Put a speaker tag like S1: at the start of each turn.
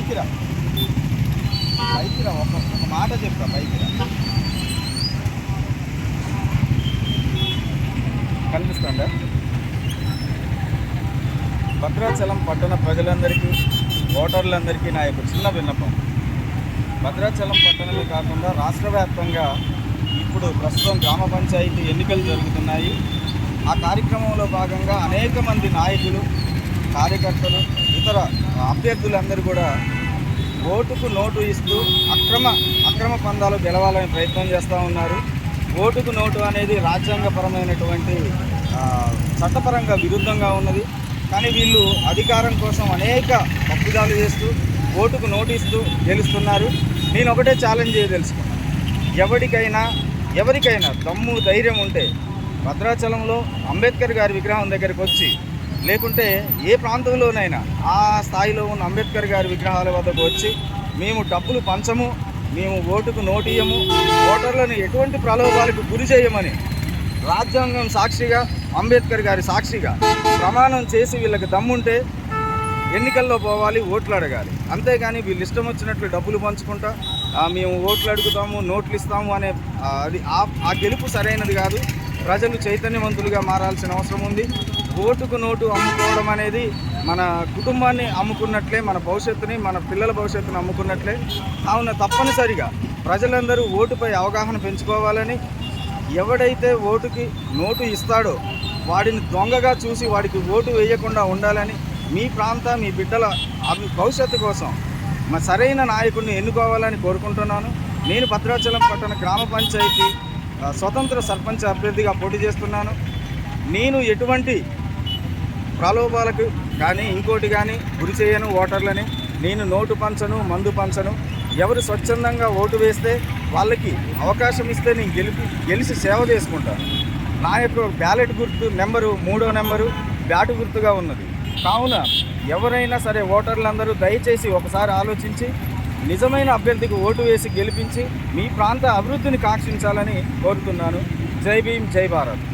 S1: పైకి రా, ఒక మాట చెప్తా, పైకి రా. కనిపిస్తుందా? భద్రాచలం పట్టణ ప్రజలందరికీ, ఓటర్లందరికీ నా యొక్క చిన్న విన్నపం. భద్రాచలం పట్టణమే కాకుండా రాష్ట్ర వ్యాప్తంగా ఇప్పుడు ప్రస్తుతం గ్రామ పంచాయతీ ఎన్నికలు జరుగుతున్నాయి. ఆ కార్యక్రమంలో భాగంగా అనేక మంది నాయకులు, కార్యకర్తలు, ఇతర అభ్యర్థులందరూ కూడా ఓటుకు నోటు ఇస్తూ అక్రమ పందాలు గెలవాలని ప్రయత్నం చేస్తూ ఉన్నారు. ఓటుకు నోటు అనేది రాజ్యాంగపరమైనటువంటి చట్టపరంగా విరుద్ధంగా ఉన్నది. కానీ వీళ్ళు అధికారం కోసం అనేక తప్పిదాలు చేస్తూ ఓటుకు నోటు ఇస్తూ గెలుస్తున్నారు. నేను ఒకటే ఛాలెంజ్ చేయదలుచుకున్నాను, ఎవరికైనా దమ్ము ధైర్యం ఉంటే భద్రాచలంలో అంబేద్కర్ గారి విగ్రహం దగ్గరికి వచ్చి, లేకుంటే ఏ ప్రాంతంలోనైనా ఆ స్థాయిలో ఉన్న అంబేద్కర్ గారి విగ్రహాల వద్దకు వచ్చి, మేము డబ్బులు పంచము, మేము ఓటుకు నోటియము, ఓటర్లను ఎటువంటి ప్రలోభాలకు గురి చేయమని రాజ్యాంగం సాక్షిగా, అంబేద్కర్ గారి సాక్షిగా ప్రమాణం చేసి వీళ్ళకి దమ్ముంటే ఎన్నికల్లో పోవాలి, ఓట్లు అడగాలి. అంతేగాని వీళ్ళు ఇష్టం వచ్చినట్లు డబ్బులు పంచుకుంటా మేము ఓట్లు అడుగుతాము, నోట్లు ఇస్తాము అనే ఆ గెలుపు సరైనది కాదు. ప్రజలు చైతన్యవంతులుగా మారాల్సిన అవసరం ఉంది. ఓటుకు నోటు అమ్ముకోవడం అనేది మన కుటుంబాన్ని అమ్ముకున్నట్లే, మన భవిష్యత్తుని, మన పిల్లల భవిష్యత్తుని అమ్ముకున్నట్లే. కావున తప్పనిసరిగా ప్రజలందరూ ఓటుపై అవగాహన పెంచుకోవాలని, ఎవడైతే ఓటుకి నోటు ఇస్తాడో వాడిని దొంగగా చూసి వాడికి ఓటు వేయకుండా ఉండాలని, మీ మీ బిడ్డల భవిష్యత్తు కోసం సరైన నాయకుడిని ఎన్నుకోవాలని కోరుకుంటున్నాను. నేను భద్రాచలం పట్టణ గ్రామ పంచాయతీ స్వతంత్ర సర్పంచ్ అభ్యర్థిగా పోటీ చేస్తున్నాను. నేను ఎటువంటి ప్రలోభాలకు కానీ ఇంకోటి కానీ గురి చేయను ఓటర్లని. నేను నోటు పంచను, మందు పంచను. ఎవరు స్వచ్ఛందంగా ఓటు వేస్తే వాళ్ళకి అవకాశం ఇస్తే నేను గెలిచి సేవ చేసుకుంటాను. నా యొక్క బ్యాలెట్ గుర్తు నెంబరు 3వ నెంబరు బ్యాటు గుర్తుగా ఉన్నది. కావున ఎవరైనా సరే ఓటర్లందరూ దయచేసి ఒకసారి ఆలోచించి నిజమైన అభ్యర్థికి ఓటు వేసి గెలిపించి మీ ప్రాంత అభివృద్ధిని కాంక్షించాలని కోరుతున్నాను. జై భీమ్, జై భారత్.